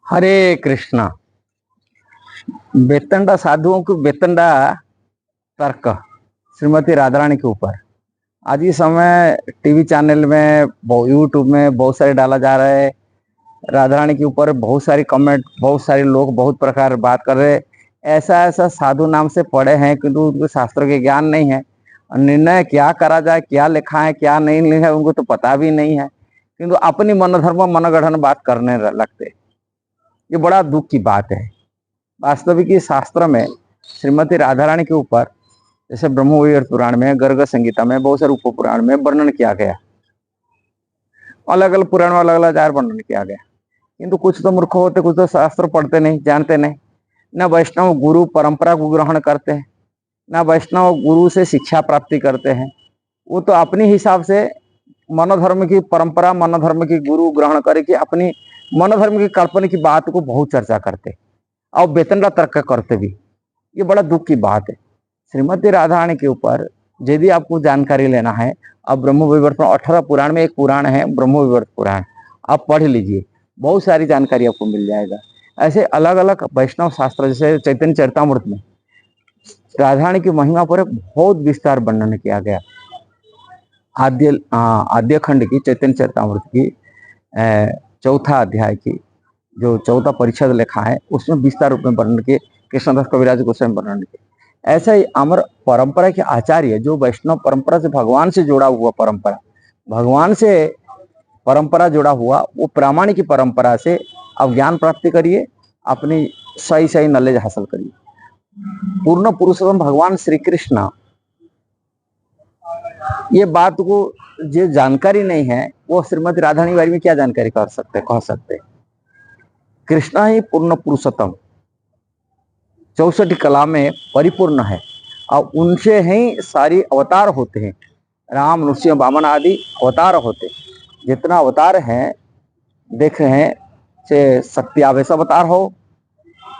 हरे कृष्णा। बेतंडा साधुओं को बेतंडा तर्क श्रीमती राधारानी के ऊपर आज के समय टीवी चैनल में यूट्यूब में बहुत सारे डाला जा रहा है। राधारानी के ऊपर बहुत सारी कमेंट, बहुत सारे लोग बहुत प्रकार बात कर रहे हैं। ऐसा ऐसा साधु नाम से पढ़े हैं किंतु उनको शास्त्रों के ज्ञान नहीं है। निर्णय क्या करा जाए, क्या लिखा है क्या नहीं लिखा है उनको तो पता भी नहीं है, किंतु अपनी मनोधर्म मनगढ़ंत बात करने लगते। ये बड़ा दुख की बात है। वास्तविक शास्त्र में श्रीमती राधारानी के ऊपर जैसे ब्रह्मवैवर्त पुराण में, गर्ग संगीता में, बहुत सारे उप पुराण में वर्णन किया गया। अलग अलग पुराण में अलग अलग आचार वर्णन किया गया, किंतु कुछ तो मूर्ख होते, कुछ तो शास्त्र पढ़ते नहीं, जानते नहीं। न वैष्णव गुरु परंपरा को ग्रहण करते हैं, न वैष्णव गुरु से शिक्षा प्राप्ति करते हैं। वो तो अपने हिसाब से मनोधर्म की परंपरा, मनोधर्म की गुरु ग्रहण करके अपनी मनोधर्म की काल्पनिक की बात को बहुत चर्चा करते और बेतंडा तर्क करते भी। ये बड़ा दुख की बात है। श्रीमती राधारानी के ऊपर यदि आपको जानकारी लेना है, अब ब्रह्मवैवर्त 18 पुराण में एक पुराण है ब्रह्मवैवर्त पुराण, आप पढ़ लीजिए, बहुत सारी जानकारी आपको मिल जाएगा। ऐसे अलग अलग वैष्णव शास्त्र जैसे चैतन्य चरितामृत में राधारानी की महिमा पर बहुत विस्तार वर्णन किया गया। आद्य खंड की चैतन्य चरितामृत की चौथा अध्याय की जो चौथा परिच्छेद लिखा है उसमें विस्तार रूप में वर्णन किए, कृष्णदास कविराज गोस्वामी वर्णन किए। ऐसा ही अमर परंपरा के आचार्य जो वैष्णव परंपरा से भगवान से जुड़ा हुआ परंपरा, भगवान से परंपरा जुड़ा हुआ वो प्रामाणिक की परंपरा से अब ज्ञान प्राप्ति करिए, अपनी सही सही नॉलेज हासिल करिए। पूर्ण पुरुषोत्तम भगवान श्री कृष्ण, ये बात को जो जानकारी नहीं है वो श्रीमती राधारानी के बारे में क्या जानकारी कर सकते, कह सकते। कृष्ण ही पूर्ण पुरुषोत्तम 64 कला में परिपूर्ण है और उनसे ही सारी अवतार होते हैं। राम, नृसिंह, वामन आदि अवतार होते। जितना अवतार हैं देख रहे हैं, से शक्ति आवेश अवतार हो,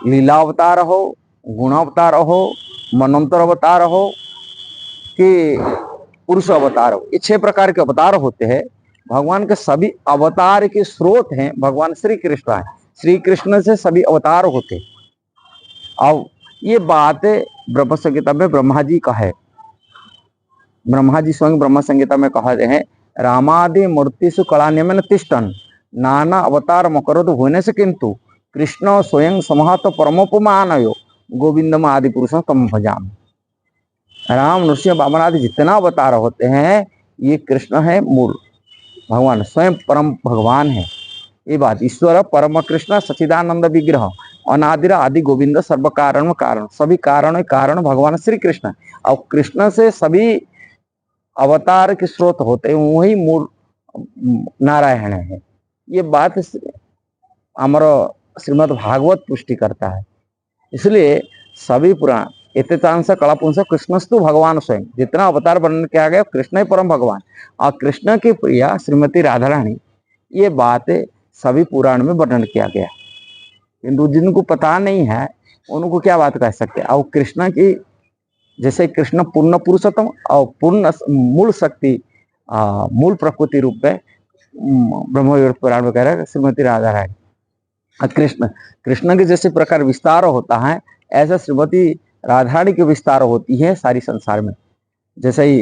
लीला अवतार हो, गुण अवतार हो, मनंतर अवतार हो कि पुरुष अवतार हो, ये 6 प्रकार के अवतार होते हैं। भगवान के सभी अवतार के स्रोत हैं भगवान श्री कृष्ण है। श्री कृष्ण से सभी अवतार होते। अब ये बात ब्रह्म संहिता में ब्रह्मा जी का है। ब्रह्मा जी स्वयं ब्रह्म संहिता में कहा है, रामादि मूर्तिषु कलानियमेन तिष्ठन् नाना अवतार मकरोतु होने से किंतु कृष्ण स्वयं समहत परमोपमानयो गोविंदम आदि पुरुषों तम भजाम। राम, नृसिंह, वामन आदि जितना अवतार होते हैं ये कृष्ण है मूल, भगवान स्वयं परम भगवान है। ये बात ईश्वर परम कृष्ण सचिदानंद विग्रह अनादिर आदि गोविंद सर्व कारण कारण, सभी कारण कारण भगवान श्री कृष्ण और कृष्ण से सभी अवतार के स्रोत होते हैं, वही मूल नारायण है। ये बात हमारा श्रीमद् भागवत पुष्टि करता है। इसलिए सभी पुराण इततांश कलापुंस कृष्णस्तु भगवान स्वयं, जितना अवतार वर्णन किया गया कृष्ण ही परम भगवान और कृष्ण की प्रिया श्रीमती राधारानी, ये बात सभी पुराण में वर्णन किया गया। किंतु जिनको पता नहीं है उनको क्या बात कह सकते। और कृष्ण की जैसे कृष्ण पूर्ण पुरुषोत्तम और पूर्ण मूल शक्ति, मूल प्रकृति रूप में ब्रह्मवैवर्त पुराण में कह रहा है श्रीमती राधारानी। कृष्ण कृष्ण के जैसे प्रकार विस्तार होता है ऐसा श्रीमती राधारानी की विस्तार होती है सारी संसार में। जैसे ही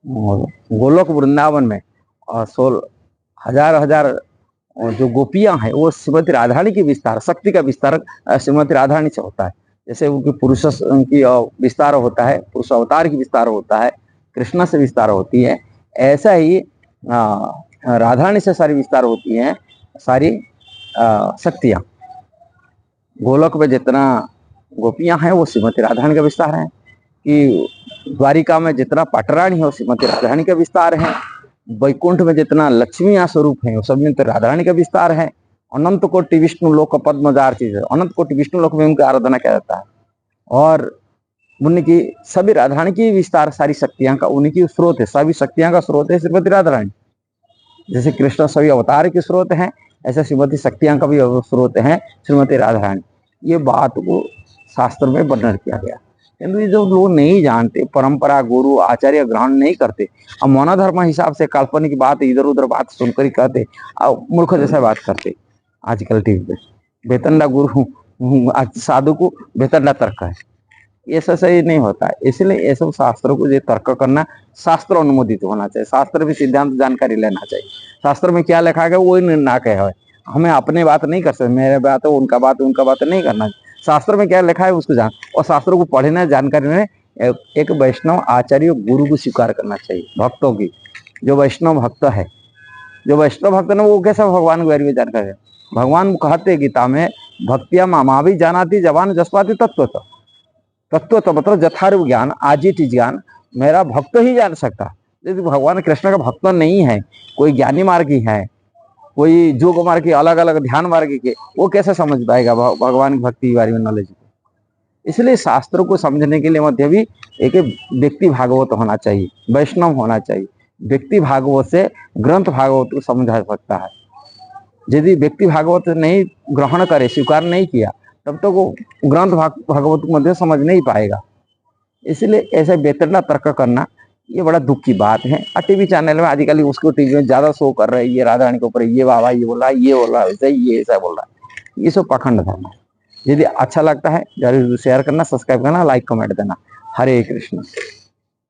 गोलोक वृंदावन में और 16 हजार जो गोपियां हैं वो श्रीमती राधारानी की विस्तार, शक्ति का विस्तार श्रीमती राधारानी से होता है। जैसे उनकी पुरुष की विस्तार होता है, पुरुष अवतार की विस्तार होता है, कृष्ण से विस्तार होती है, ऐसा ही राधारानी से सारी विस्तार होती है सारी शक्तियां। गोलोक में जितना गोपियां हैं वो श्रीमती राधारानी का विस्तार है, कि द्वारिका में जितना पाटरानी है वो श्रीमती राधारानी का विस्तार है, वैकुंठ में जितना लक्ष्मी स्वरूप है वो सब में राधारानी का विस्तार है। अनंत कोटि विष्णु लोक पद्मजार चीज है, अनंत कोटि विष्णु लोक में उनकी आराधना किया जाता है और उनकी सभी राधारानी की विस्तार, सारी शक्तियां का उनकी स्रोत है, सभी शक्तियां का स्रोत है श्रीमती राधारानी। जैसे कृष्ण सभी अवतार के स्रोत हैं ऐसे श्रीमती शक्तियां का भी स्रोत है श्रीमती राधारानी। ये बात को शास्त्र में वर्णन किया गया, किंतु ये जो लोग नहीं जानते, परंपरा गुरु आचार्य ग्रहण नहीं करते और मनोधर्म हिसाब से काल्पनिक बात इधर उधर बात सुनकर ही कहते और मूर्ख जैसा बात करते आजकल टीवी पे। बेतंडा गुरु साधु को बेतंडा तर्क है, ऐसा सही नहीं होता है। इसलिए ये सब शास्त्रों को ये तर्क करना, शास्त्र अनुमोदित होना चाहिए, शास्त्र भी सिद्धांत जानकारी लेना चाहिए। शास्त्र में क्या लिखा है वो ना कहे, हमें अपनी बात नहीं कर सकते, मेरे बात है उनका बात नहीं करना। शास्त्र में क्या लिखा है उसको जान, और शास्त्रों को पढ़ना जानकारी में एक वैष्णव आचार्य गुरु को स्वीकार करना चाहिए। भक्तों की जो वैष्णव भक्त है, जो वैष्णव भक्त ने वो कैसा भगवान के बारे में जानकारी है। भगवान कहते गीता में, भक्तिया मामा भी जानाती जवान जसपाती तत्व तो मतलब यथार्थ ज्ञान, आजित ज्ञान मेरा भक्त ही जान सकता। यदि भगवान कृष्ण का भक्त नहीं है, कोई ज्ञानी मार्गी है, कोई जोग मार्ग की, अलग अलग ध्यान मार्ग के, वो कैसे समझ पाएगा भगवान की भक्ति के बारे में नॉलेज। इसलिए शास्त्रों को समझने के लिए मध्य भी एक व्यक्ति भागवत होना चाहिए, वैष्णव होना चाहिए। व्यक्ति भागवत से ग्रंथ भागवत को समझा सकता है। यदि व्यक्ति भागवत नहीं ग्रहण करे, स्वीकार नहीं किया, तब तो वो ग्रंथ भागवत को मध्य समझ नहीं पाएगा। इसलिए ऐसे बेतरला तर्क करना ये बड़ा दुख की बात है। और टीवी चैनल में आजकल उसको टीवी में ज्यादा शो कर रहे हैं, ये राधा रानी के ऊपर ये बाबा ये बोल रहा है, ये बोल रहा है, वैसे ये ऐसा बोल रहा है, ये सब पाखंड धर्म है। यदि अच्छा लगता है जरूर शेयर करना, सब्सक्राइब करना, लाइक कमेंट देना। हरे कृष्ण।